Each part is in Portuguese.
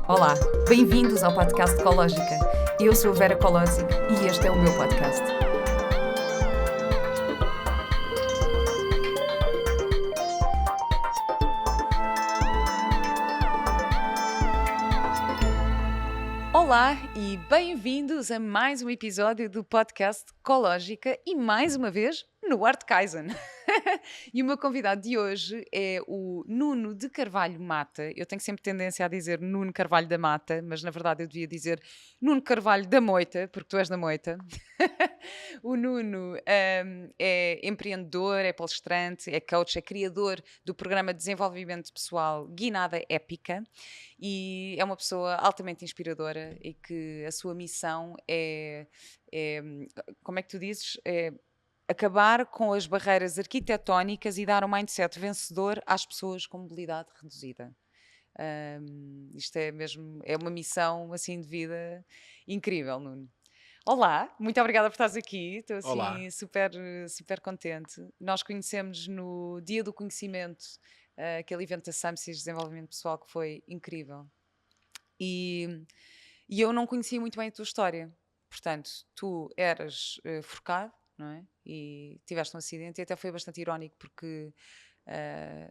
Olá, bem-vindos ao podcast Ecológica. Eu sou a Vera Colosi e este é o meu podcast. Olá e bem-vindos a mais um episódio do podcast Ecológica e mais uma vez no Art Kaizen. E o meu convidado de hoje é o Nuno de Carvalho Mata. Eu tenho sempre tendência a dizer Nuno Carvalho da Mata, mas na verdade eu devia dizer Nuno Carvalho da Moita, porque tu és da Moita. O Nuno é empreendedor, é palestrante, é coach, é criador do programa de desenvolvimento pessoal Guinada Épica e é uma pessoa altamente inspiradora e que a sua missão é como é que tu dizes? Acabar com as barreiras arquitetónicas e dar um mindset vencedor às pessoas com mobilidade reduzida. Isto é mesmo, é uma missão assim de vida incrível, Nuno. Olá, muito obrigada por estares aqui, estou Olá. assim super contente. Nós conhecemos no Dia do Conhecimento, aquele evento da SAMSIS de Desenvolvimento Pessoal que foi incrível. E eu não conhecia muito bem a tua história. Portanto, tu eras forcado, não é? E tiveste um acidente e até foi bastante irónico porque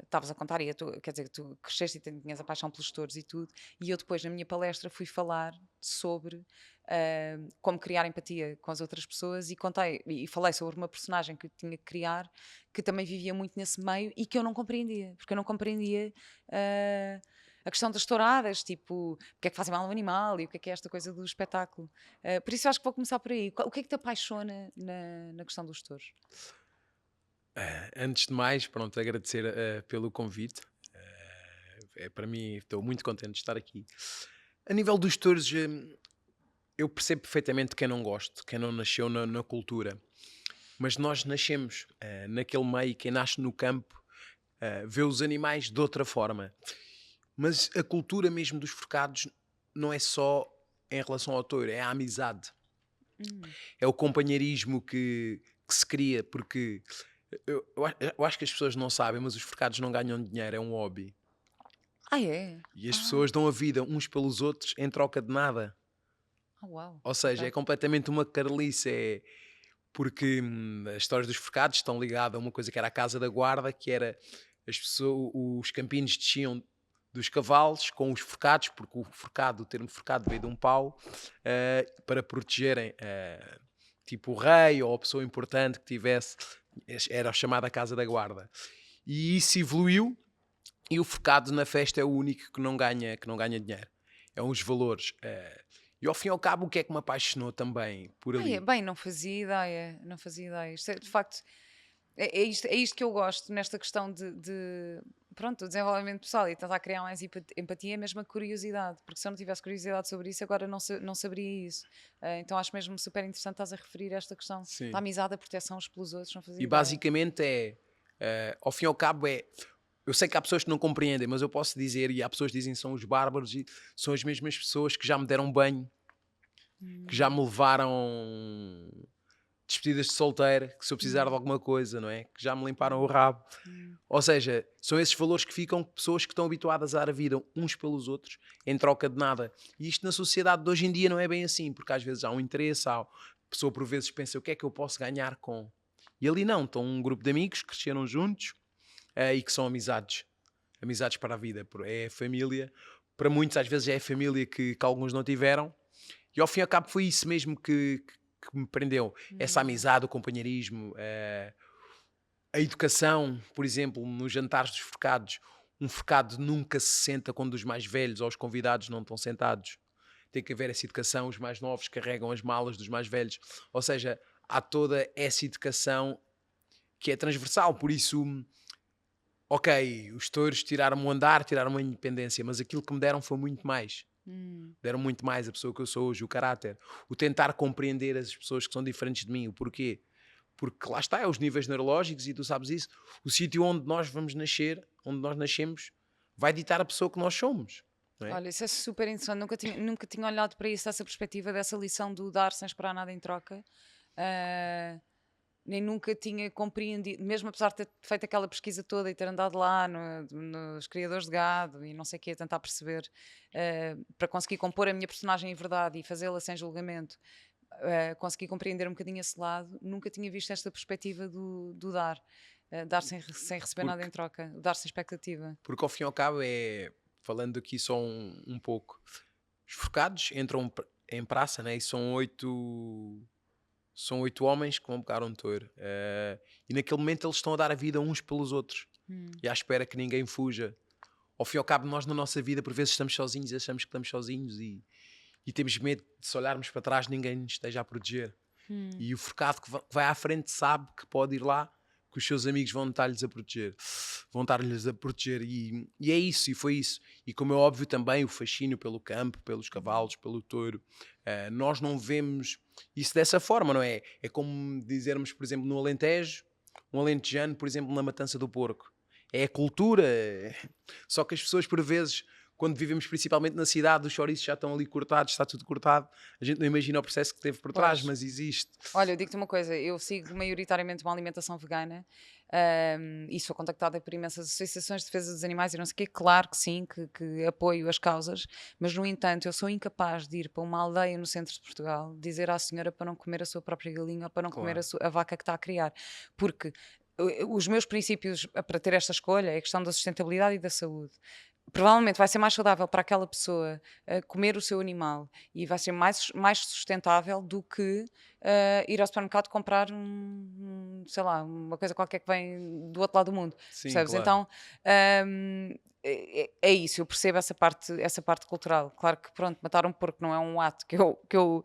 estavas a contar, quer dizer, tu cresceste e tinhas a paixão pelos touros e tudo, e eu depois na minha palestra fui falar sobre como criar empatia com as outras pessoas e contei, e falei sobre uma personagem que eu tinha que criar, que também vivia muito nesse meio e que eu não compreendia, porque eu não compreendia a questão das touradas, tipo, porque é que fazem mal ao animal e o que é esta coisa do espetáculo. Por isso eu acho que vou começar por aí. O que é que te apaixona na questão dos touros? Antes de mais, pronto, agradecer pelo convite. Para mim, estou muito contente de estar aqui. A nível dos touros, eu percebo perfeitamente quem não gosta, quem não nasceu na cultura. Mas nós nascemos naquele meio, quem nasce no campo vê os animais de outra forma. Mas a cultura mesmo dos forcados não é só em relação ao touro, é a amizade. Hum. É o companheirismo que se cria, porque eu acho que as pessoas não sabem, mas os forcados não ganham dinheiro, é um hobby. Ah, é? E as Ah, pessoas dão a vida uns pelos outros em troca de nada. uau, Ou seja, é ok. completamente uma carolice. Porque as histórias dos forcados estão ligadas a uma coisa que era a casa da guarda, que era as pessoas, os campinos desciam dos cavalos com os forcados, porque o termo forcado veio de um pau, para protegerem tipo o rei ou a pessoa importante que tivesse, era chamada casa da guarda. E isso evoluiu e o forcado na festa é o único que não ganha dinheiro. É uns valores. E ao fim e ao cabo, o que é que me apaixonou também por Ah, é? ali? Bem, não fazia ideia, não fazia ideia. Isto de facto, é isto que eu gosto nesta questão pronto, do desenvolvimento pessoal e tentar criar mais empatia, mesmo a curiosidade, porque se eu não tivesse curiosidade sobre isso, agora não saberia isso. Então acho mesmo super interessante estás a referir esta questão da Sim. amizade, a proteção uns pelos outros, não fazia E ideia. basicamente ao fim e ao cabo eu sei que há pessoas que não compreendem, mas eu posso dizer, e há pessoas que dizem que são os bárbaros, e são as mesmas pessoas que já me deram banho, que já Hum, me levaram despedidas de solteiro, que se eu precisar de hum, alguma coisa, não é? Que já me limparam o hum, rabo. hum. Ou seja, são esses valores que ficam com pessoas que estão habituadas a dar a vida uns pelos outros em troca de nada. E isto na sociedade de hoje em dia não é bem assim, porque às vezes há um interesse, a pessoa por vezes pensa o que é que eu posso ganhar com. E ali não, estão um grupo de amigos que cresceram juntos e que são amizades. Amizades para a vida. É família. Para muitos às vezes é a família que alguns não tiveram. E ao fim e ao cabo foi isso mesmo que me prendeu. Essa Hum. amizade, o companheirismo, a educação, por exemplo, nos jantares dos forcados, um forcado nunca se senta quando os mais velhos ou os convidados não estão sentados. Tem que haver essa educação, os mais novos carregam as malas dos mais velhos. Ou seja, há toda essa educação que é transversal, por isso, ok, os touros tiraram-me o andar, tiraram-me a independência, mas aquilo que me deram foi muito mais. Hum. Deram muito mais a pessoa que eu sou hoje, o caráter, o tentar compreender as pessoas que são diferentes de mim, o porquê. Porque lá está, é os níveis neurológicos e tu sabes isso. O sítio onde nós vamos nascer, onde nós nascemos, vai ditar a pessoa que nós somos. Não é? Olha, isso é super interessante. Nunca tinha olhado para isso, dessa perspectiva, dessa lição do dar sem esperar nada em troca. Ah, nem nunca tinha compreendido, mesmo apesar de ter feito aquela pesquisa toda e ter andado lá nos criadores de gado e não sei o quê, tentar perceber, para conseguir compor a minha personagem em verdade e fazê-la sem julgamento, consegui compreender um bocadinho esse lado, nunca tinha visto esta perspectiva do dar. Dar sem receber nada Porque, em troca, dar sem expectativa. porque ao fim e ao cabo falando aqui só um pouco, os forcados entram em praça, né? E são oito homens que vão pegar um touro. E naquele momento eles estão a dar a vida uns pelos outros. E à espera que ninguém fuja. Ao fim e ao cabo, nós na nossa vida, por vezes estamos sozinhos e achamos que estamos sozinhos e temos medo de, se olharmos para trás, ninguém nos esteja a proteger. E o forcado que vai à frente sabe que pode ir lá, que os seus amigos vão estar-lhes a proteger. Vão estar-lhes a proteger. E é isso, e foi isso. E como é óbvio também o fascínio pelo campo, pelos cavalos, pelo touro. Nós não vemos isso dessa forma, não é? É como dizermos, por exemplo, no Alentejo, um alentejano, por exemplo, na matança do porco. É a cultura. Só que as pessoas, por vezes, quando vivemos principalmente na cidade, os chouriços já estão ali cortados, está tudo cortado. A gente não imagina o processo que teve por trás, Pois. mas existe. Olha, eu digo-te uma coisa, eu sigo maioritariamente uma alimentação vegana, e sou contactada por imensas associações de defesa dos animais e não sei o quê, claro que sim, que apoio as causas, mas no entanto eu sou incapaz de ir para uma aldeia no centro de Portugal dizer à senhora para não comer a sua própria galinha ou para não comer Claro. a vaca que está a criar, porque os meus princípios para ter esta escolha é a questão da sustentabilidade e da saúde. Provavelmente vai ser mais saudável para aquela pessoa comer o seu animal e vai ser mais sustentável do que ir ao supermercado comprar sei lá, uma coisa qualquer que vem do outro lado do mundo, Sim, percebes? claro. Então é isso, eu percebo essa parte cultural. Claro que pronto, matar um porco não é um ato que eu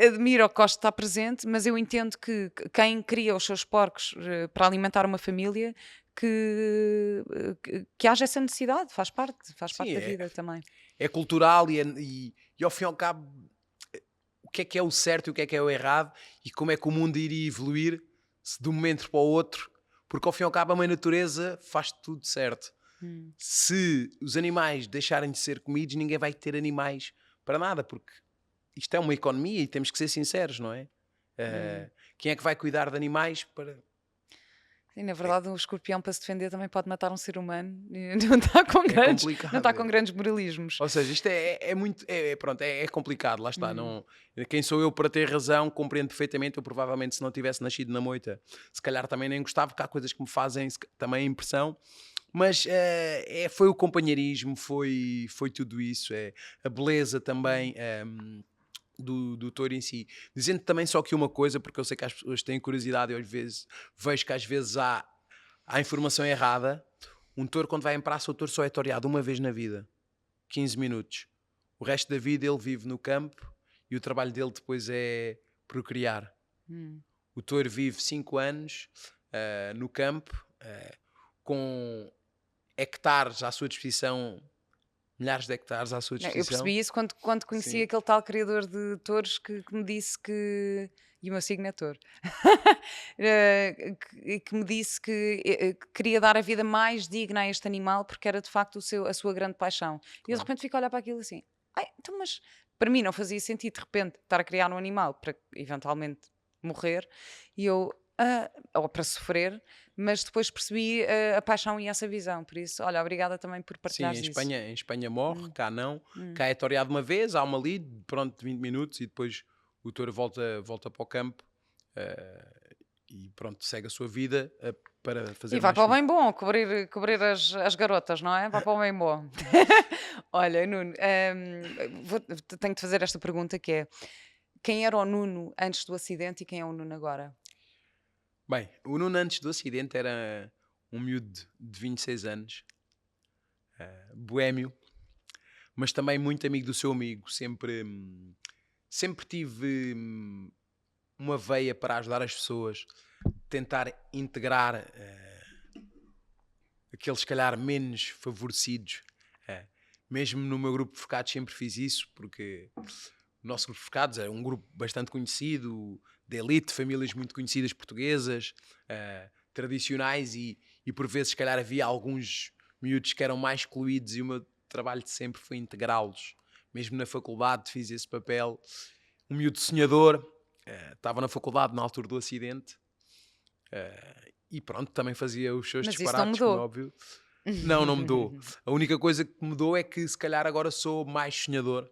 admiro ou que gosto de estar presente, mas eu entendo que quem cria os seus porcos para alimentar uma família, que haja essa necessidade, faz Sim, parte da vida também. é cultural e ao fim e ao cabo, o que é o certo e o que é o errado e como é que o mundo iria evoluir se de um momento para o outro, porque ao fim e ao cabo a mãe natureza faz tudo certo. Hum. Se os animais deixarem de ser comidos, ninguém vai ter animais para nada, porque isto é uma economia e temos que ser sinceros, não é? Quem é que vai cuidar de animais para... E, na É, verdade, o escorpião, para se defender, também pode matar um ser humano e não está com é grandes, não complicado. está com grandes moralismos. Ou seja, isto é muito. Pronto, é complicado, lá está. Hum. Não, quem sou eu para ter razão? Compreendo perfeitamente. Eu provavelmente, se não tivesse nascido na moita, se calhar também nem gostava, porque há coisas que me fazem também impressão. Mas foi o companheirismo, foi tudo isso. É a beleza também do touro em si. Dizendo também só que uma coisa, porque eu sei que as pessoas têm curiosidade e às vezes vejo que às vezes há informação errada. Um touro, quando vai em praça, o touro só é toreado uma vez na vida. 15 minutos. O resto da vida ele vive no campo e o trabalho dele depois é procriar. Hum. O touro vive 5 anos no campo, com hectares à sua disposição, milhares de hectares à sua Não, eu disposição. percebi isso quando conheci Sim. aquele tal criador de touros que me disse que. E o meu signo é touro. Que me disse que queria dar a vida mais digna a este animal porque era de facto a sua grande paixão. E eu de Claro. repente fico a olhar para aquilo assim. Ai, então, mas para mim não fazia sentido de repente estar a criar um animal para eventualmente morrer e eu. Ou para sofrer, mas depois percebi a paixão e essa visão. Por isso, olha, obrigada também por Sim, partilhares isso. em Espanha morre, Hum, cá não. hum. Cá é toreado uma vez, há uma ali, pronto, 20 minutos e depois o touro volta para o campo e pronto, segue a sua vida para fazer E vai mais para o filhos. bem bom, cobrir as garotas, não é? Vai para o bem bom. Olha, Nuno, tenho de fazer esta pergunta que é: quem era o Nuno antes do acidente e quem é o Nuno agora? Bem, o Nuno antes do acidente era um miúdo de 26 anos, boémio, mas também muito amigo do seu amigo. Sempre tive uma veia para ajudar as pessoas, tentar integrar aqueles, se calhar, menos favorecidos. Mesmo no meu grupo de focados sempre fiz isso, porque o nosso grupo de focados é um grupo bastante conhecido, de elite, famílias muito conhecidas portuguesas, tradicionais e por vezes, se calhar, havia alguns miúdos que eram mais excluídos e o meu trabalho de sempre foi integrá-los. Mesmo na faculdade fiz esse papel. Um miúdo sonhador, estava na faculdade na altura do acidente E pronto, também fazia os seus Mas isso não disparates, como é mudou. óbvio. Não mudou. A única coisa que mudou é que se calhar agora sou mais sonhador.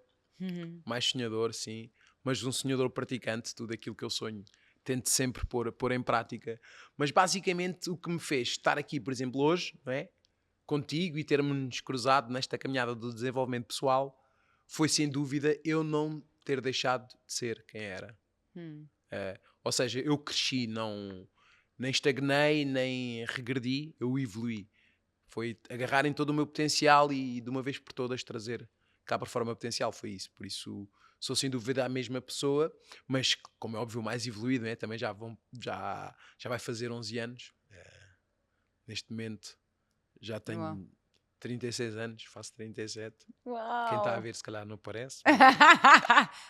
Mais sonhador, sim. Mas um sonhador praticante, tudo aquilo que eu sonho. Tento sempre pôr em prática. Mas basicamente o que me fez estar aqui, por exemplo, hoje, não é? Contigo e termos cruzado nesta caminhada do desenvolvimento pessoal foi sem dúvida eu não ter deixado de ser quem era. Ou seja, eu cresci, nem estagnei, nem regredi, eu evoluí. Foi agarrar em todo o meu potencial e de uma vez por todas trazer cá para fora o meu potencial, foi isso. Por isso sou sem dúvida a mesma pessoa, mas como é óbvio mais evoluído, né? Também já vai fazer 11 anos. Neste momento já tenho Uau. 36 anos, faço 37. Uau. Quem está a ver se calhar não parece.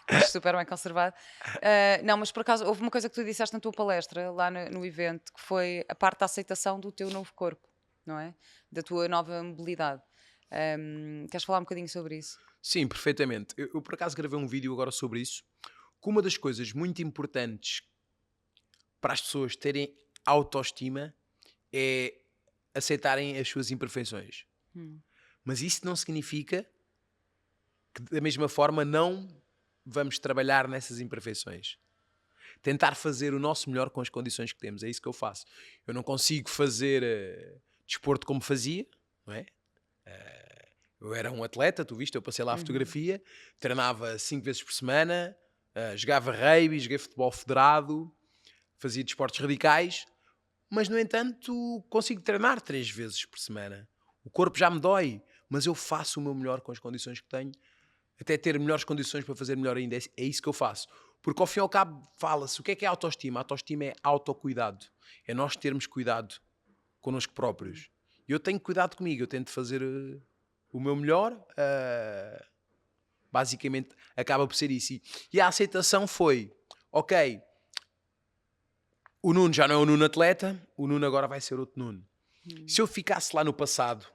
Estás super bem conservado. Não, mas por acaso houve uma coisa que tu disseste na tua palestra lá no evento, que foi a parte da aceitação do teu novo corpo, não é? Da tua nova mobilidade. Queres falar um bocadinho sobre isso? Sim, perfeitamente. Eu por acaso gravei um vídeo agora sobre isso, que uma das coisas muito importantes para as pessoas terem autoestima é aceitarem as suas imperfeições. Mas isso não significa que da mesma forma não vamos trabalhar nessas imperfeições. Tentar fazer o nosso melhor com as condições que temos, é isso que eu faço. Eu não consigo fazer desporto como fazia, não é? Eu era um atleta, tu viste, eu passei lá a fotografia, treinava 5 vezes por semana, jogava rugby, joguei futebol federado, fazia desportos radicais, mas no entanto consigo treinar 3 vezes por semana. O corpo já me dói, mas eu faço o meu melhor com as condições que tenho, até ter melhores condições para fazer melhor ainda. É isso que eu faço. Porque ao fim e ao cabo fala-se, o que é autoestima? A autoestima é autocuidado. É nós termos cuidado connosco próprios. E eu tenho cuidado comigo, eu tento fazer o meu melhor. Basicamente acaba por ser isso. E a aceitação foi, ok, o Nuno já não é o Nuno atleta, o Nuno agora vai ser outro Nuno. Se eu ficasse lá no passado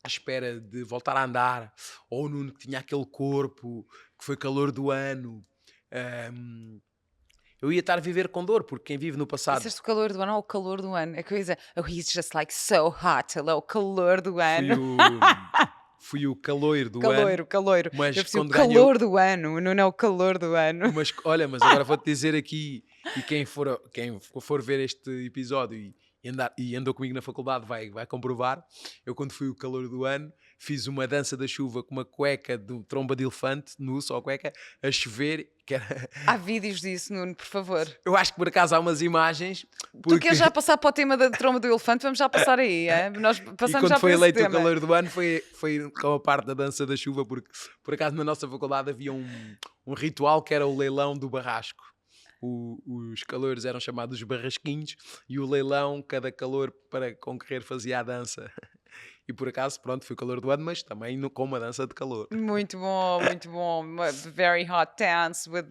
à espera de voltar a andar, ou o Nuno que tinha aquele corpo, que foi calor do ano, eu ia estar a viver com dor, porque quem vive no passado... Disseste o calor do ano ou o calor do ano? É que eu ia dizer, oh, he's just like so hot, ele é o calor do ano. Fui o caloiro do ano. Caloiro. Mas Eu preciso o quando calor ganhou... do ano, não é o calor do ano. Mas olha, mas agora vou-te dizer aqui, e quem for ver este episódio e andou comigo na faculdade vai comprovar, eu quando fui o calor do ano fiz uma dança da chuva com uma cueca de tromba de elefante, nu, só cueca, a chover. Que era... Há vídeos disso, Nuno, por favor. Eu acho que por acaso há umas imagens. Porque... Tu queres já passar para o tema da tromba do elefante? Vamos já passar aí, é? Nós passamos e quando já foi para eleito esse o tema. calor do ano foi com a parte da dança da chuva, porque por acaso na nossa faculdade havia um ritual que era o leilão do barrasco. Os calores eram chamados barrasquinhos e o leilão, cada calor para concorrer fazia a dança. E por acaso, pronto, foi o calor do ano, mas também com uma dança de calor. Muito bom, muito bom. Very hot dance with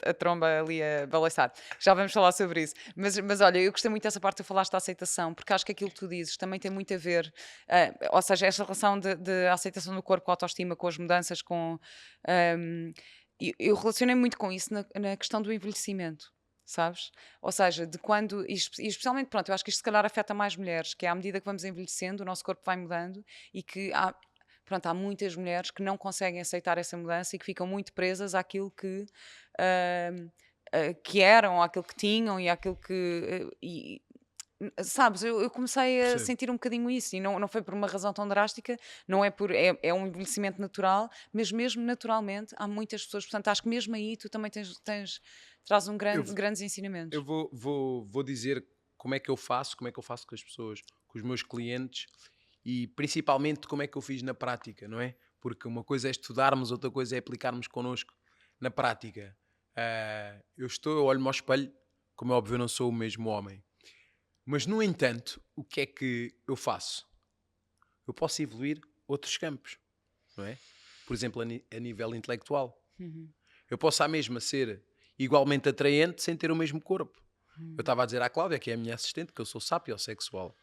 a tromba ali a balançar. Já vamos falar sobre isso. Mas olha, eu gostei muito dessa parte que tu falaste da aceitação, porque acho que aquilo que tu dizes também tem muito a ver, ou seja, esta relação de aceitação do corpo com a autoestima, com as mudanças, eu relacionei muito com isso na questão do envelhecimento. Sabes? Ou seja, de quando, e especialmente, pronto, eu acho que isto se calhar afeta mais mulheres, que é à medida que vamos envelhecendo, o nosso corpo vai mudando e que há muitas mulheres que não conseguem aceitar essa mudança e que ficam muito presas àquilo que eram, àquilo que tinham e àquilo que... sabes, eu comecei a sentir um bocadinho isso e não foi por uma razão tão drástica, não é por... É um envelhecimento natural, mas mesmo naturalmente há muitas pessoas, portanto acho que mesmo aí tu também traz grandes ensinamentos. Eu vou dizer como é que eu faço com as pessoas, com os meus clientes e principalmente como é que eu fiz na prática, não é? Porque uma coisa é estudarmos, outra coisa é aplicarmos connosco na prática. Eu olho-me ao espelho, como é óbvio eu não sou o mesmo homem. Mas, no entanto, o que é que eu faço? Eu posso evoluir outros campos, não é? Por exemplo, a nível intelectual. Eu posso à mesma ser igualmente atraente sem ter o mesmo corpo. Eu estava a dizer à Cláudia, que é a minha assistente, que eu sou sapiosexual.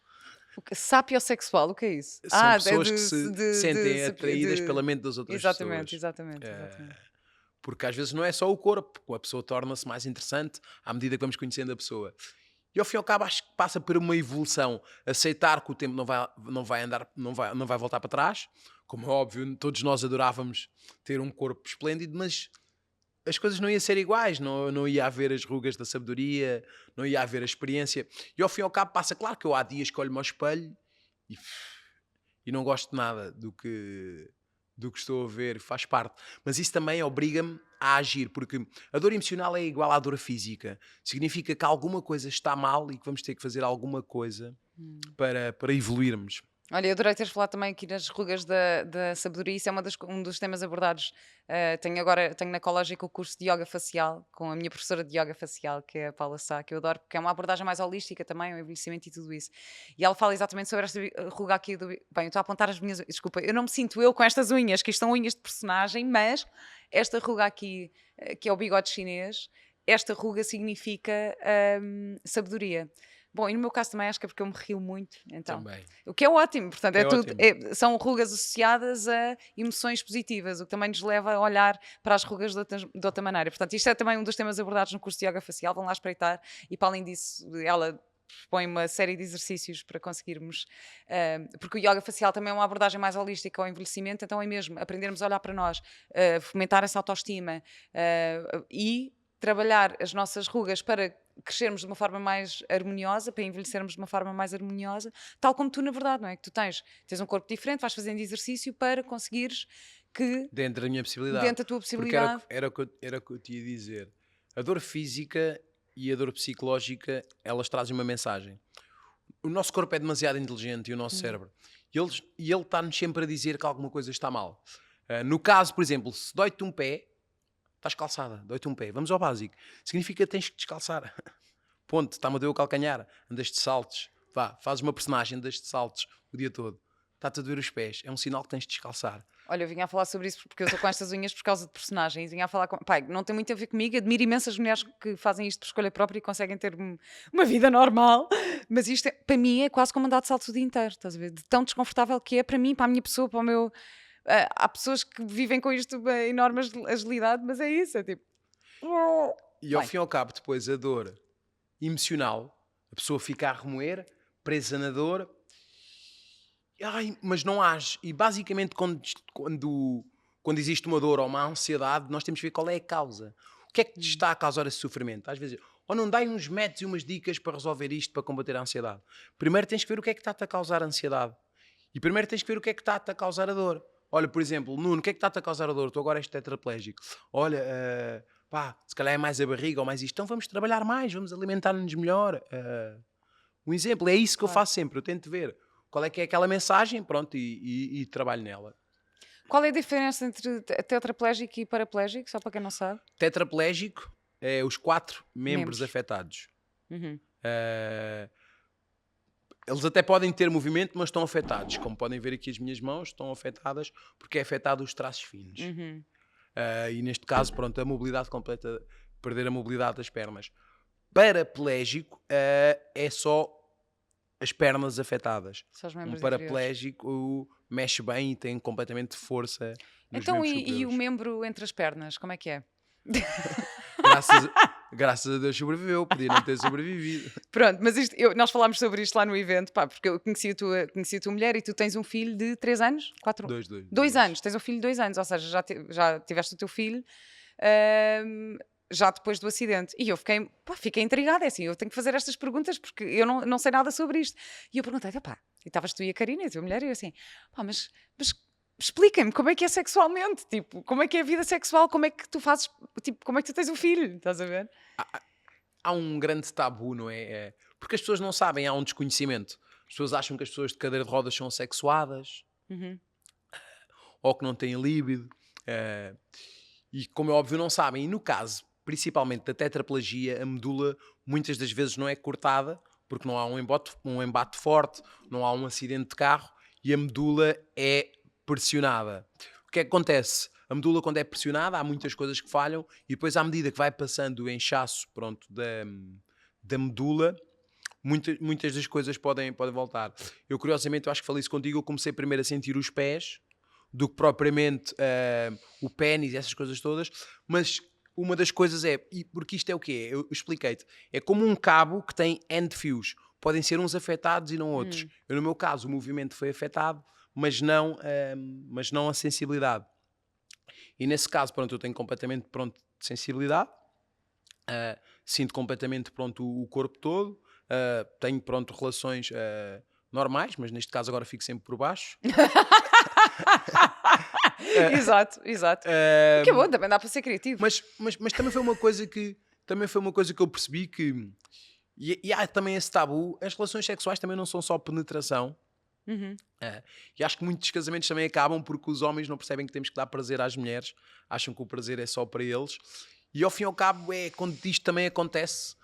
Sapiosexual, o que é isso? São pessoas que se sentem atraídas pela mente das outras pessoas. Exatamente. Porque às vezes não é só o corpo, a pessoa torna-se mais interessante à medida que vamos conhecendo a pessoa. E ao fim e ao cabo acho que passa por uma evolução, aceitar que o tempo não vai voltar para trás. Como é óbvio, todos nós adorávamos ter um corpo esplêndido, mas as coisas não iam ser iguais, não ia haver as rugas da sabedoria, não ia haver a experiência. E ao fim e ao cabo passa, claro que eu há dias que olho-me ao espelho e, e não gosto de nada do que estou a ver, faz parte. Mas isso também obriga-me a agir, porque a dor emocional é igual à dor física. Significa que alguma coisa está mal e que vamos ter que fazer alguma coisa para evoluirmos. Olha, eu adorei teres falado também aqui nas rugas da sabedoria, isso é um dos temas abordados. Tenho na Ecológica o curso de Yoga Facial, com a minha professora de Yoga Facial, que é a Paula Sá, que eu adoro, porque é uma abordagem mais holística também, o envelhecimento e tudo isso. E ela fala exatamente sobre esta ruga aqui do... Bem, eu estou a apontar as minhas... Desculpa, eu não me sinto eu com estas unhas, que isto são unhas de personagem, mas esta ruga aqui, que é o bigode chinês, esta ruga significa sabedoria. Bom, e no meu caso também acho que é porque eu me rio muito, então. Também. O que é ótimo, portanto, É é tudo, ótimo. são rugas associadas a emoções positivas, o que também nos leva a olhar para as rugas de outra maneira. Portanto, isto é também um dos temas abordados no curso de Yoga Facial, vão lá espreitar, e para além disso, ela propõe uma série de exercícios para conseguirmos, porque o Yoga Facial também é uma abordagem mais holística ao envelhecimento, então é mesmo aprendermos a olhar para nós, fomentar essa autoestima e trabalhar as nossas rugas para crescermos de uma forma mais harmoniosa, para envelhecermos de uma forma mais harmoniosa, tal como tu, na verdade, não é? Que tu tens um corpo diferente, vais fazendo exercício para conseguires que, Dentro da minha possibilidade. dentro da tua Porque possibilidade... era o que eu te ia dizer. A dor física e a dor psicológica, elas trazem uma mensagem. O nosso corpo é demasiado inteligente e o nosso cérebro. E ele está-nos sempre a dizer que alguma coisa está mal. No caso, por exemplo, se dói-te um pé, estás calçada, dói-te um pé. Vamos ao básico. Significa que tens que descalçar. Ponto, está-me a doer o calcanhar. Andas de saltos. Vá, fazes uma personagem, andas de saltos o dia todo. Está-te a doer os pés. É um sinal que tens de descalçar. Olha, eu vinha a falar sobre isso porque eu estou com estas unhas por causa de personagens. Vinha a falar com... Pai, não tem muito a ver comigo. Admiro imensas mulheres que fazem isto por escolha própria e conseguem ter uma vida normal. Mas isto, para mim, é quase como andar de saltos o dia inteiro. Estás a ver? De tão desconfortável que é para mim, para a minha pessoa, para o meu... há pessoas que vivem com isto em enorme agilidade, mas é isso. É tipo... E ao Bem. fim e ao cabo, depois a dor emocional, a pessoa fica a remoer, presa na dor, ai, mas não age. E basicamente, quando existe uma dor ou uma ansiedade, nós temos que ver qual é a causa. O que é que te está a causar esse sofrimento? Às vezes, ou não dai uns métodos e umas dicas para resolver isto, para combater a ansiedade. Primeiro tens que ver o que é que está-te a causar a ansiedade. E primeiro tens que ver o que é que está-te a causar a dor. Olha, por exemplo, Nuno, o que é que está-te a causar a dor? Tu agora és tetraplégico. Olha, pá, se calhar é mais a barriga ou mais isto. Então vamos trabalhar mais, vamos alimentar-nos melhor. Um exemplo, é isso que eu Claro. faço sempre. Eu tento ver qual é que é aquela mensagem, pronto, e trabalho nela. Qual é a diferença entre tetraplégico e paraplégico, só para quem não sabe? Tetraplégico é os 4 membros Membros. afetados. Uhum. Eles até podem ter movimento, mas estão afetados. Como podem ver aqui, as minhas mãos estão afetadas porque é afetado os traços finos. Uhum. E neste caso, pronto, a mobilidade completa, perder a mobilidade das pernas. Paraplégico é só as pernas afetadas. Só os Um membros inferiores. paraplégico mexe bem e tem completamente força nos Então, membros e o superiores. membro entre as pernas, como é que é? Graças a Deus sobreviveu, podia não ter sobrevivido. Pronto, mas nós falámos sobre isto lá no evento, pá, porque eu conheci a tua mulher e tu tens um filho de 3 anos? 4? Dois. 2 anos, tens um filho de 2 anos, ou seja, já tiveste o teu filho já depois do acidente. E eu fiquei intrigada, é assim, eu tenho que fazer estas perguntas porque eu não sei nada sobre isto. E eu perguntei, pá, e estavas tu e a Karina, a tua mulher, e eu assim, pá, mas expliquem-me como é que é sexualmente, tipo, como é que é a vida sexual, como é que tu fazes, tipo, como é que tu tens um filho, estás a ver? Há um grande tabu, não é? Porque as pessoas não sabem, há um desconhecimento. As pessoas acham que as pessoas de cadeira de rodas são assexuadas Uhum. ou que não têm líbido. E, como é óbvio, não sabem. E no caso, principalmente da tetraplegia, a medula muitas das vezes não é cortada porque não há um embate forte, não há um acidente de carro e a medula é pressionada. O que é que acontece? A medula, quando é pressionada, há muitas coisas que falham e depois, à medida que vai passando o inchaço, pronto, da medula, muitas das coisas podem voltar. Eu, curiosamente, eu acho que falei isso contigo, eu comecei primeiro a sentir os pés, do que propriamente o pénis e essas coisas todas, mas uma das coisas porque isto é o quê? Eu expliquei-te, é como um cabo que tem end fios, podem ser uns afetados e não outros. Eu, no meu caso, o movimento foi afetado, mas não a sensibilidade. E nesse caso, pronto, eu tenho completamente pronto de sensibilidade, sinto completamente pronto o corpo todo, tenho pronto relações normais, mas neste caso agora fico sempre por baixo. Exato. Que bom, também dá para ser criativo. Mas também foi uma coisa que eu percebi que e há também esse tabu, as relações sexuais também não são só penetração. E acho que muitos casamentos também acabam porque os homens não percebem que temos que dar prazer às mulheres, acham que o prazer é só para eles, e ao fim e ao cabo quando isto também acontece,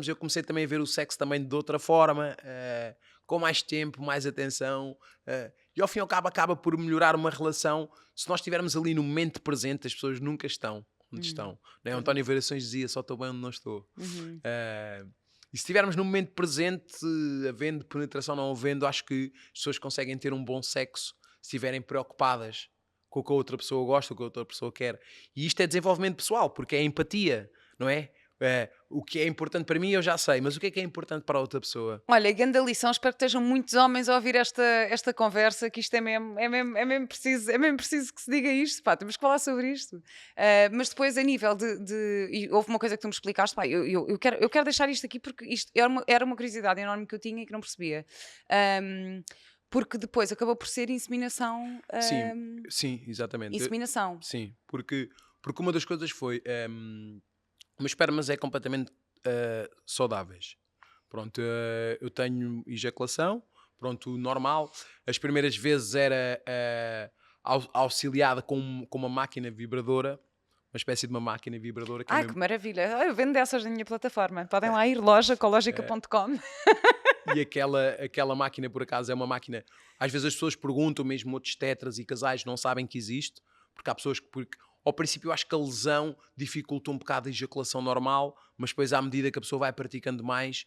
eu comecei também a ver o sexo também de outra forma, com mais tempo, mais atenção, e ao fim e ao cabo acaba por melhorar uma relação se nós estivermos ali no momento presente. As pessoas nunca estão onde estão, né? O António Variações dizia, só estou bem onde não estou. E se estivermos no momento presente, havendo penetração ou não havendo, acho que as pessoas conseguem ter um bom sexo se estiverem preocupadas com o que a outra pessoa gosta, com o que a outra pessoa quer. E isto é desenvolvimento pessoal, porque é empatia, não é? O que é importante para mim eu já sei, mas o que é importante para a outra pessoa? Olha, grande lição, espero que estejam muitos homens a ouvir esta conversa, que isto é mesmo preciso que se diga isto, pá, temos que falar sobre isto. Mas depois, a nível e houve uma coisa que tu me explicaste, pá, eu quero deixar isto aqui porque isto era uma curiosidade enorme que eu tinha e que não percebia. Porque depois acabou por ser inseminação. Sim, exatamente. Inseminação. Sim, porque uma das coisas foi... Os espermas é completamente saudáveis. Pronto, eu tenho ejaculação, pronto, normal. As primeiras vezes era auxiliada com uma máquina vibradora, uma espécie de uma máquina vibradora. Que que maravilha! Eu vendo dessas na minha plataforma. Podem lá ir, loja.cologica.com. E aquela máquina, por acaso, é uma máquina... Às vezes as pessoas perguntam, mesmo outros tetras e casais não sabem que existe, porque há pessoas que... Ao princípio eu acho que a lesão dificulta um bocado a ejaculação normal, mas depois à medida que a pessoa vai praticando mais,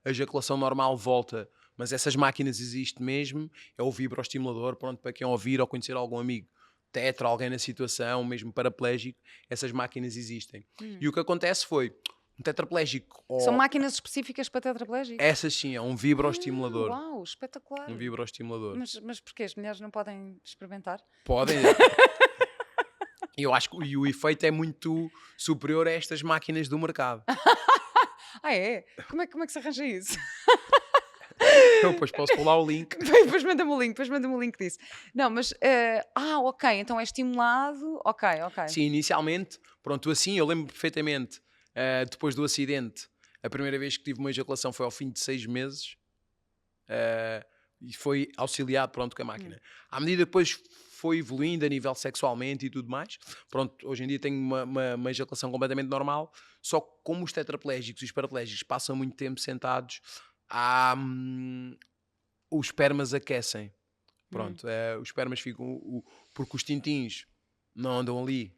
a ejaculação normal volta. Mas essas máquinas existem mesmo, é o vibroestimulador, pronto, para quem ouvir ou conhecer algum amigo tetra, alguém na situação, mesmo paraplégico, essas máquinas existem. E o que acontece foi, um tetraplégico... São máquinas específicas para tetraplégicos? Essas sim, é um vibroestimulador. Uau, espetacular. Um vibroestimulador. Mas porquê? As mulheres não podem experimentar? Podem. Eu acho que o efeito é muito superior a estas máquinas do mercado. É? Como é que se arranja isso? Eu depois posso pular o link. Depois manda-me o link disso. Não, mas... ok, então é estimulado... Ok. Sim, inicialmente, pronto, assim, eu lembro perfeitamente, depois do acidente, a primeira vez que tive uma ejaculação foi ao fim de 6 meses, e foi auxiliado, pronto, com a máquina. À medida que depois foi evoluindo a nível sexualmente e tudo mais, pronto, hoje em dia tenho uma ejaculação completamente normal, só que como os tetraplégicos e os paraplégicos passam muito tempo sentados, os espermas aquecem. Pronto, os espermas ficam... porque os tintins não andam ali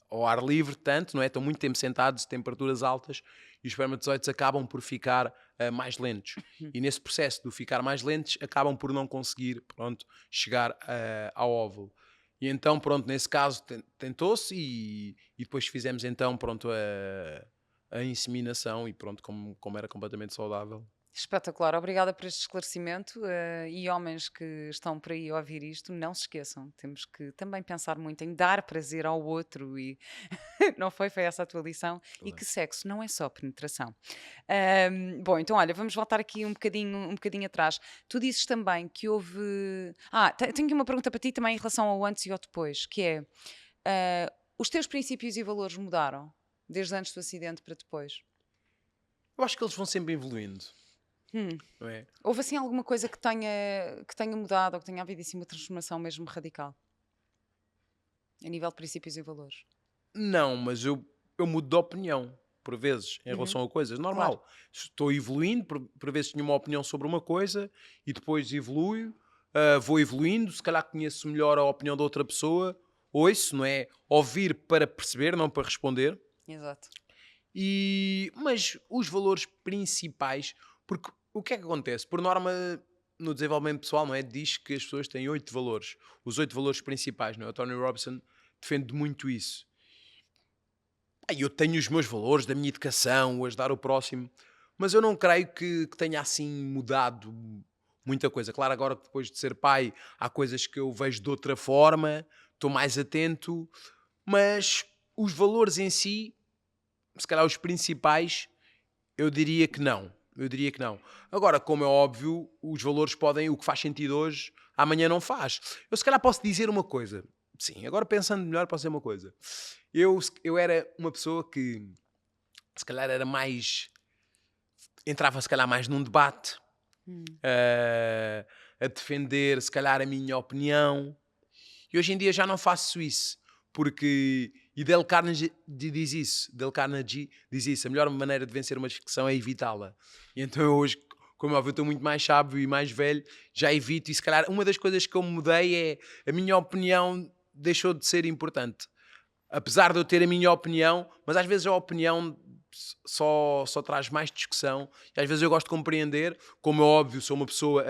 ao ar livre tanto, não é? Estão muito tempo sentados, temperaturas altas, e os espermatozoides acabam por ficar mais lentos. E nesse processo de ficar mais lentos, acabam por não conseguir, pronto, chegar ao óvulo. E então, pronto, nesse caso tentou-se e depois fizemos então, pronto, a inseminação e pronto, como era completamente saudável. Espetacular, obrigada por este esclarecimento. E homens que estão por aí a ouvir isto, não se esqueçam, temos que também pensar muito em dar prazer ao outro e não foi essa a tua lição. E que sexo não é só penetração. Bom, então olha, vamos voltar aqui um bocadinho atrás. Tu dizes também que houve... tenho aqui uma pergunta para ti também em relação ao antes e ao depois, que é, os teus princípios e valores mudaram desde antes do acidente para depois? Eu acho que eles vão sempre evoluindo. Não é? Houve assim alguma coisa que tenha mudado ou que tenha havido assim uma transformação mesmo radical? A nível de princípios e valores? Não, mas eu mudo de opinião, por vezes, em relação a coisas. Normal. Claro. Estou evoluindo, por vezes tinha uma opinião sobre uma coisa e depois evoluo, vou evoluindo, se calhar conheço melhor a opinião da outra pessoa, ouço, não é? Ouvir para perceber, não para responder. Exato. Mas os valores principais, porque o que é que acontece? Por norma, no desenvolvimento pessoal, não é? Diz que as pessoas têm 8 valores. Os 8 valores principais, não é? O Tony Robinson defende muito isso. Eu tenho os meus valores da minha educação, o ajudar o próximo, mas eu não creio que tenha assim mudado muita coisa. Claro, agora depois de ser pai, há coisas que eu vejo de outra forma, estou mais atento, mas os valores em si, se calhar os principais, eu diria que não. Eu diria que não. Agora, como é óbvio, os valores podem, o que faz sentido hoje, amanhã não faz. Eu se calhar posso dizer uma coisa. Sim, agora pensando melhor, posso dizer uma coisa. Eu era uma pessoa que, se calhar, era mais... Entrava, se calhar, mais num debate, a defender, se calhar, a minha opinião. E hoje em dia já não faço isso, porque... E Dale Carnegie diz isso. Dale Carnegie diz isso. A melhor maneira de vencer uma discussão é evitá-la. E então eu hoje, como é óbvio, eu estou muito mais sábio e mais velho, já evito. E se calhar uma das coisas que eu mudei é a minha opinião deixou de ser importante. Apesar de eu ter a minha opinião, mas às vezes a opinião só traz mais discussão. E às vezes eu gosto de compreender, como é óbvio, sou uma pessoa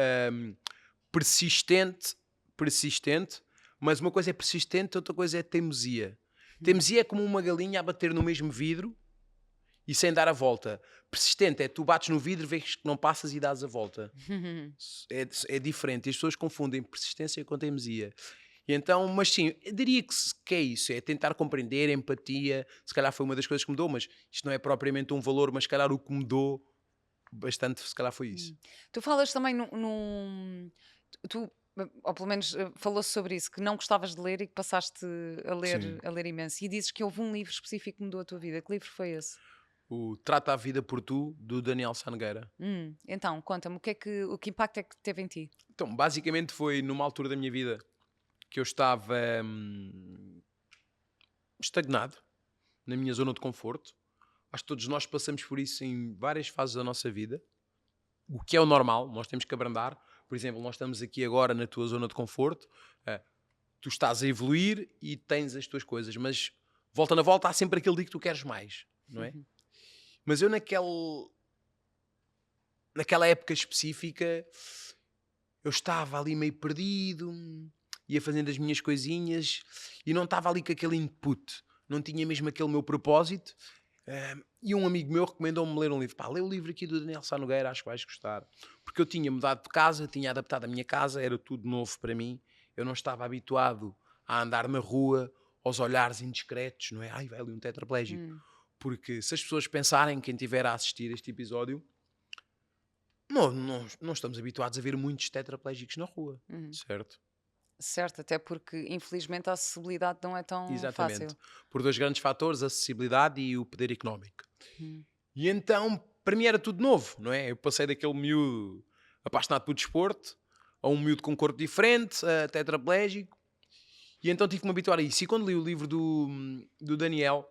persistente, mas uma coisa é persistente, outra coisa é teimosia. Teimosia é como uma galinha a bater no mesmo vidro e sem dar a volta. Persistente é tu bates no vidro, vês que não passas e dás a volta. É diferente. E as pessoas confundem persistência com teimosia. E então, mas sim, eu diria que é isso. É tentar compreender, empatia. Se calhar foi uma das coisas que mudou, mas isto não é propriamente um valor, mas se calhar o que mudou bastante, se calhar foi isso. Tu falas também tu, ou pelo menos falou-se sobre isso, que não gostavas de ler e que passaste Sim. a ler imenso. E dizes que houve um livro específico que mudou a tua vida. Que livro foi esse? O Trata a Vida por Tu, do Daniel Sangueira. Então, conta-me, o que impacto é que teve em ti? Então, basicamente foi numa altura da minha vida que eu estava estagnado na minha zona de conforto. Acho que todos nós passamos por isso em várias fases da nossa vida. O que é o normal, nós temos que abrandar. Por exemplo, nós estamos aqui agora na tua zona de conforto. Tu estás a evoluir e tens as tuas coisas, mas volta na volta há sempre aquele dia que tu queres mais, não é? Mas eu naquela época específica, eu estava ali meio perdido, ia fazendo as minhas coisinhas e não estava ali com aquele input, não tinha mesmo aquele meu propósito. E um amigo meu recomendou-me ler um livro. Lê o livro aqui do Daniel Sá Nogueira, acho que vais gostar. Porque eu tinha mudado de casa, tinha adaptado a minha casa, era tudo novo para mim. Eu não estava habituado a andar na rua, aos olhares indiscretos, não é? Ai, vai ali um tetraplégico. Porque se as pessoas pensarem, quem estiver a assistir este episódio, não estamos habituados a ver muitos tetraplégicos na rua, certo? Certo, até porque infelizmente a acessibilidade não é tão fácil. Exatamente. Por dois grandes fatores, a acessibilidade e o poder económico. E então, para mim era tudo novo, não é? Eu passei daquele miúdo apaixonado pelo desporto a um miúdo com um corpo diferente, a tetraplégico. E então tive que me habituar a isso. E quando li o livro do Daniel,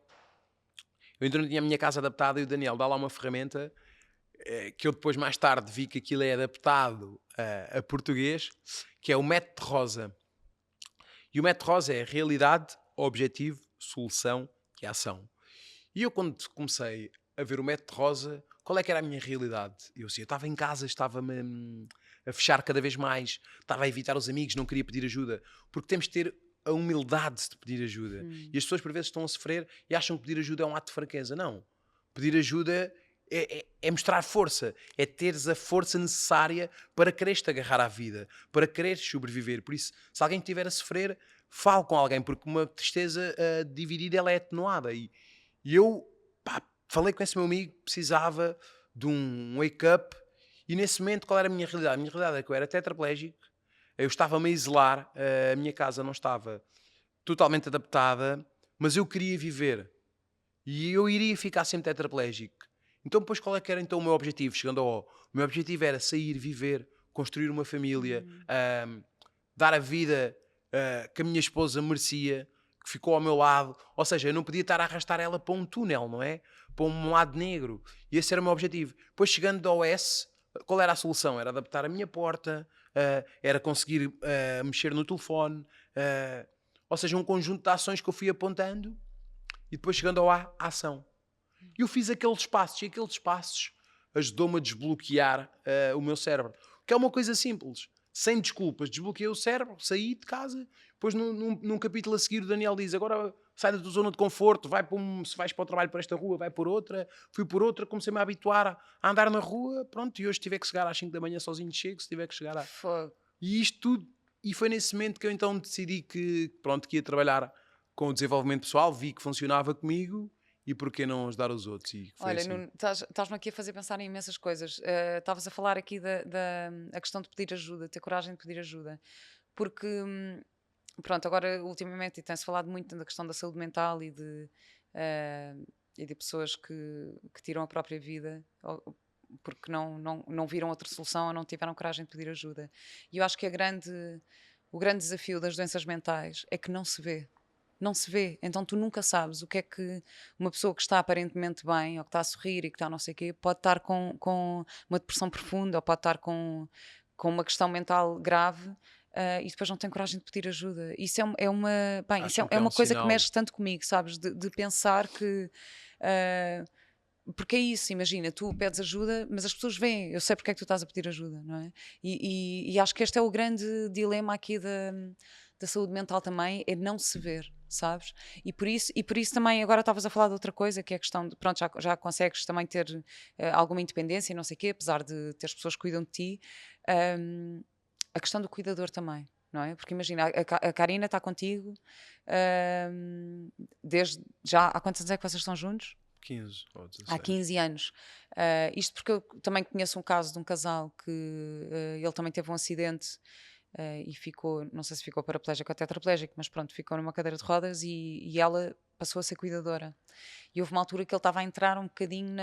eu então tinha a minha casa adaptada e o Daniel dá lá uma ferramenta que eu depois mais tarde vi que aquilo é adaptado a português, que é o método Rosa. E o método Rosa é realidade, objetivo, solução e ação. E eu quando comecei a ver o método Rosa, qual é que era a minha realidade? Eu estava em casa, estava-me a fechar cada vez mais, estava a evitar os amigos, não queria pedir ajuda, porque temos de ter a humildade de pedir ajuda. E as pessoas por vezes estão a sofrer e acham que pedir ajuda é um ato de fraqueza. Não. Pedir ajuda é mostrar força, é teres a força necessária para quereres-te agarrar à vida, para quereres sobreviver. Por isso, se alguém estiver a sofrer, fale com alguém, porque uma tristeza dividida ela é atenuada. E eu falei com esse meu amigo que precisava de um wake-up, e nesse momento qual era a minha realidade? A minha realidade é que eu era tetraplégico, eu estava-me a isolar, a minha casa não estava totalmente adaptada, mas eu queria viver. E eu iria ficar sempre tetraplégico. Então depois qual é que era então o meu objetivo? Chegando ao meu objetivo era sair, viver, construir uma família, dar a vida que a minha esposa merecia, que ficou ao meu lado. Ou seja, eu não podia estar a arrastar ela para um túnel, não é? Para um lado negro. E esse era o meu objetivo. Depois chegando ao S, qual era a solução? Era adaptar a minha porta, era conseguir mexer no telefone, ou seja, um conjunto de ações que eu fui apontando e depois chegando ao A, a ação. E eu fiz aqueles passos e aqueles passos ajudou-me a desbloquear o meu cérebro. que é uma coisa simples. Sem desculpas, desbloqueei o cérebro, saí de casa. Depois, num capítulo a seguir, o Daniel diz: agora sai da tua zona de conforto, se vais para o trabalho por esta rua, vai por outra. Fui por outra, comecei-me a habituar a andar na rua. Pronto, e hoje, se tiver que chegar às 5 da manhã sozinho, chego. Se tiver que chegar a. Fogo. E isto tudo. E foi nesse momento que eu então decidi que ia trabalhar com o desenvolvimento pessoal, vi que funcionava comigo. E porquê não ajudar os outros? E foi Olha, assim. Nuno, estás-me aqui a fazer pensar em imensas coisas. Estavas a falar aqui a questão de pedir ajuda, ter coragem de pedir ajuda. Porque, pronto, agora ultimamente tem-se falado muito da questão da saúde mental e de pessoas que tiram a própria vida porque não viram outra solução ou não tiveram coragem de pedir ajuda. E eu acho que o grande desafio das doenças mentais é que não se vê. Não se vê, então tu nunca sabes o que é que uma pessoa que está aparentemente bem ou que está a sorrir e que está não sei o quê pode estar com uma depressão profunda ou pode estar com uma questão mental grave e depois não tem coragem de pedir ajuda. Isso é uma coisa que mexe tanto comigo, sabes? De pensar que porque é isso, imagina, tu pedes ajuda, mas as pessoas veem, eu sei porque é que tu estás a pedir ajuda, não é? E acho que este é o grande dilema aqui da saúde mental também, é não se ver, sabes? E por isso também, agora estavas a falar de outra coisa, que é a questão de, pronto, já consegues também ter alguma independência e não sei o quê, apesar de ter as pessoas que cuidam de ti, a questão do cuidador também, não é? Porque imagina, a Karina está contigo desde já, há quantos anos é que vocês estão juntos? 15 ou 16. Há 15 anos. Isto porque eu também conheço um caso de um casal que ele também teve um acidente e ficou, não sei se ficou paraplégico ou tetraplégico, mas pronto, ficou numa cadeira de rodas e ela passou a ser cuidadora. E houve uma altura que ele estava a entrar um bocadinho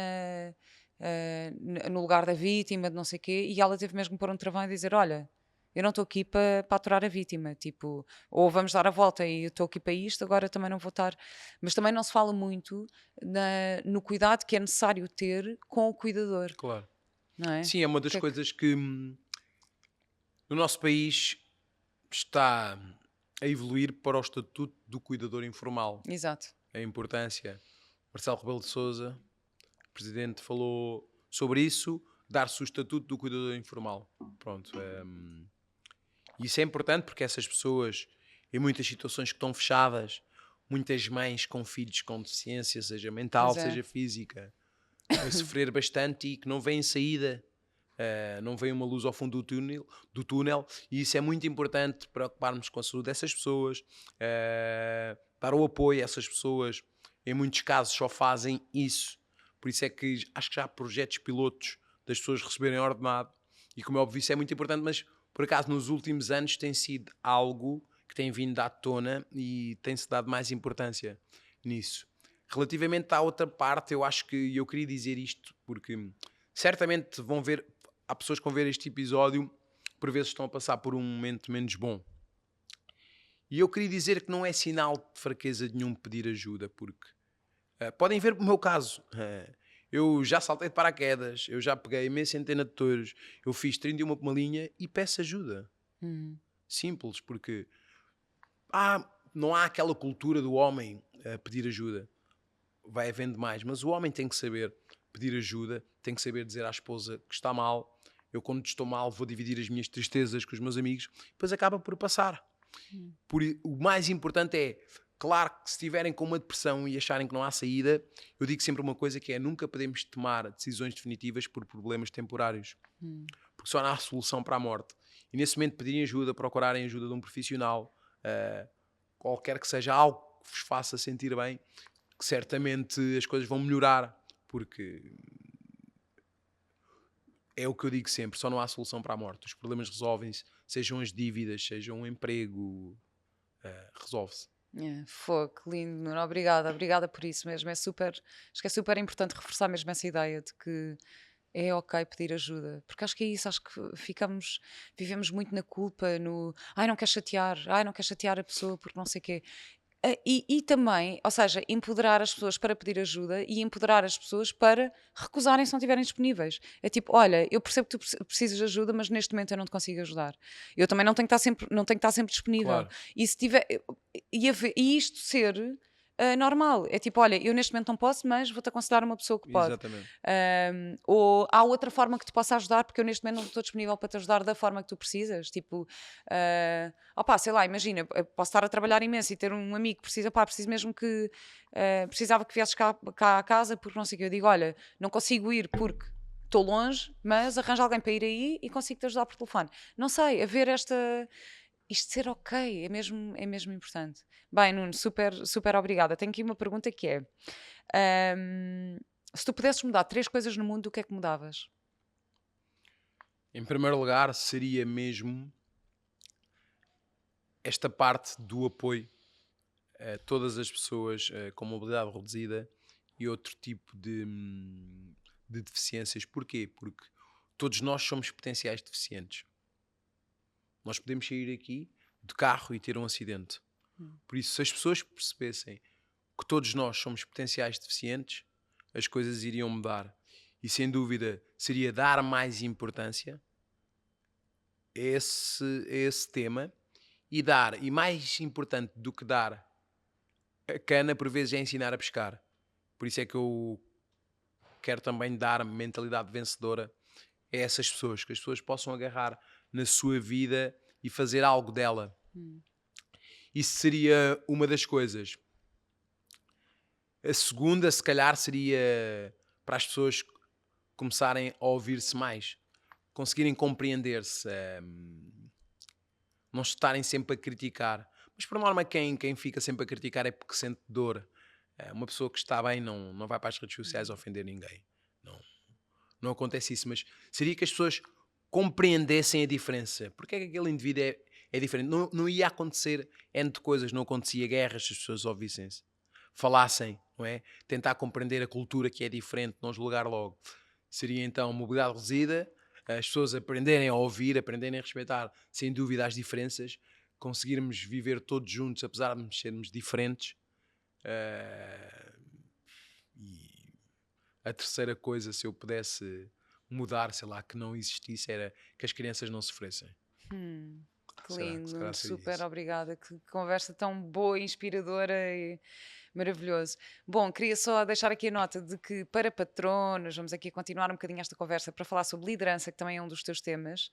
no lugar da vítima, de não sei o quê, e ela teve mesmo que pôr um travão e dizer: olha, eu não estou aqui para aturar a vítima, tipo, ou vamos dar a volta e eu estou aqui para isto, agora também não vou estar. Mas também não se fala muito no cuidado que é necessário ter com o cuidador. Claro. Não é? Sim, é uma das coisas que no nosso país está a evoluir para o estatuto do cuidador informal. Exato. A importância. Marcelo Rebelo de Sousa, presidente, falou sobre isso, dar-se o estatuto do cuidador informal. Pronto. Isso é importante porque essas pessoas, em muitas situações que estão fechadas, muitas mães com filhos com deficiência, seja mental, seja física, a sofrer bastante e que não vêem saída, não vêem uma luz ao fundo do túnel, e isso é muito importante, preocuparmos com a saúde dessas pessoas, dar o apoio a essas pessoas. Em muitos casos só fazem isso, por isso é que acho que já há projetos pilotos das pessoas receberem ordenado, e como é óbvio isso é muito importante, mas por acaso nos últimos anos tem sido algo que tem vindo à tona e tem-se dado mais importância nisso. Relativamente à outra parte, eu acho que eu queria dizer isto, porque certamente há pessoas que vão ver este episódio, por vezes estão a passar por um momento menos bom. E eu queria dizer que não é sinal de fraqueza nenhum pedir ajuda, porque podem ver o meu caso. Eu já saltei de paraquedas, eu já peguei meia centena de touros, eu fiz 31 por uma linha e peço ajuda. Simples, porque não há aquela cultura do homem a pedir ajuda. Vai havendo mais, mas o homem tem que saber pedir ajuda, tem que saber dizer à esposa que está mal. Eu, quando estou mal, vou dividir as minhas tristezas com os meus amigos, depois acaba por passar. O mais importante é, claro que se estiverem com uma depressão e acharem que não há saída, eu digo sempre uma coisa que é: nunca podemos tomar decisões definitivas por problemas temporários, porque só não há solução para a morte. E nesse momento pedirem ajuda, procurarem ajuda de um profissional, qualquer que seja algo que vos faça sentir bem, que certamente as coisas vão melhorar, porque é o que eu digo sempre, só não há solução para a morte. Os problemas resolvem-se, sejam as dívidas, sejam um emprego, resolve-se. Fogo, que lindo, Nuno. Obrigada por isso mesmo. Acho que é super importante reforçar mesmo essa ideia de que é ok pedir ajuda, porque acho que é isso, acho que vivemos muito na culpa, não quer chatear, não quer chatear a pessoa porque não sei o quê. E também, ou seja, empoderar as pessoas para pedir ajuda e empoderar as pessoas para recusarem se não estiverem disponíveis. É tipo: olha, eu percebo que tu precisas de ajuda, mas neste momento eu não te consigo ajudar. Eu também não tenho que estar sempre disponível. Claro. E se tiver, e isto ser normal. É tipo, olha, eu neste momento não posso, mas vou-te aconselhar uma pessoa que pode. Exatamente. Ou há outra forma que te possa ajudar, porque eu neste momento não estou disponível para te ajudar da forma que tu precisas. Tipo, opá, sei lá, imagina, eu posso estar a trabalhar imenso e ter um amigo que precisa, pá, preciso mesmo que precisava que viesses cá à casa porque não sei o que. Eu digo, olha, não consigo ir porque estou longe, mas arranja alguém para ir aí e consigo te ajudar por telefone. Não sei, haver isto de ser ok, é mesmo importante. Bem, Nuno, super, super obrigada. Tenho aqui uma pergunta que é: se tu pudesses mudar 3 coisas no mundo, o que é que mudavas? Em primeiro lugar, seria mesmo esta parte do apoio a todas as pessoas com mobilidade reduzida e outro tipo de deficiências. Porquê? Porque todos nós somos potenciais deficientes. Nós podemos sair aqui de carro e ter um acidente. Por isso, se as pessoas percebessem que todos nós somos potenciais deficientes, as coisas iriam mudar. E sem dúvida seria dar mais importância a esse tema e mais importante do que dar a cana, por vezes, é ensinar a pescar. Por isso é que eu quero também dar mentalidade vencedora a essas pessoas, que as pessoas possam agarrar na sua vida e fazer algo dela. Isso seria uma das coisas. A segunda, se calhar, seria para as pessoas começarem a ouvir-se mais, conseguirem compreender-se, não estarem sempre a criticar. Mas, por norma, quem fica sempre a criticar é porque sente dor. Uma pessoa que está bem não vai para as redes sociais ofender ninguém. Não acontece isso, mas seria que as pessoas compreendessem a diferença. Porque é que aquele indivíduo é diferente? Não ia acontecer N de coisas, não acontecia guerras se as pessoas ouvissem-se. Falassem, não é? Tentar compreender a cultura que é diferente, não julgar logo. Seria então mobilidade reduzida, as pessoas aprenderem a ouvir, aprenderem a respeitar, sem dúvida, as diferenças, conseguirmos viver todos juntos, apesar de sermos diferentes. E a terceira coisa, se eu pudesse mudar, sei lá, que não existisse, era que as crianças não sofressem. Que Se calhar lindo, seria super isso. obrigada. Que conversa tão boa e inspiradora e maravilhoso. Bom, queria só deixar aqui a nota de que para patronos, vamos aqui continuar um bocadinho esta conversa para falar sobre liderança, que também é um dos teus temas,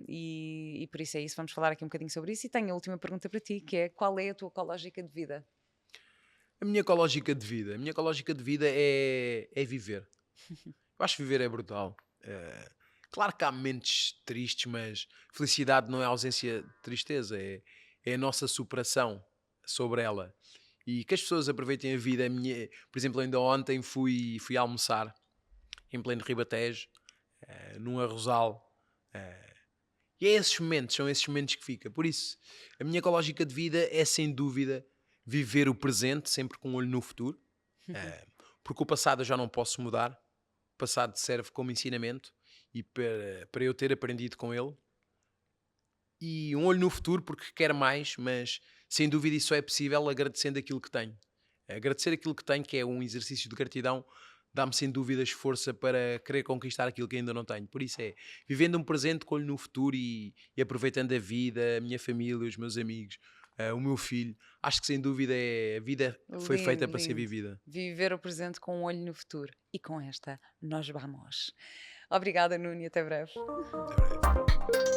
e por isso é isso, vamos falar aqui um bocadinho sobre isso. E tenho a última pergunta para ti, que é: qual é a tua ecológica de vida? A minha ecológica de vida é viver. Eu acho que viver é brutal. Claro que há momentos tristes, mas felicidade não é ausência de tristeza, é a nossa superação sobre ela. E que as pessoas aproveitem a vida. Por exemplo, ainda ontem fui almoçar em pleno Ribatejo, num arrozal. E são esses momentos que fica. Por isso, a minha ecológica de vida é sem dúvida viver o presente, sempre com um olho no futuro, porque o passado eu já não posso mudar. O passado serve como ensinamento e para eu ter aprendido com ele. E um olho no futuro porque quero mais, mas sem dúvida isso só é possível agradecendo aquilo que tenho. Agradecer aquilo que tenho, que é um exercício de gratidão, dá-me sem dúvidas força para querer conquistar aquilo que ainda não tenho. Por isso vivendo um presente com olho no futuro e aproveitando a vida, a minha família, os meus amigos, o meu filho. Acho que sem dúvida a vida foi feita para ser Lindo. vivida. Viver o presente com um olho no futuro. E com esta, nós vamos. Obrigada, Nuno, e até breve. Até breve.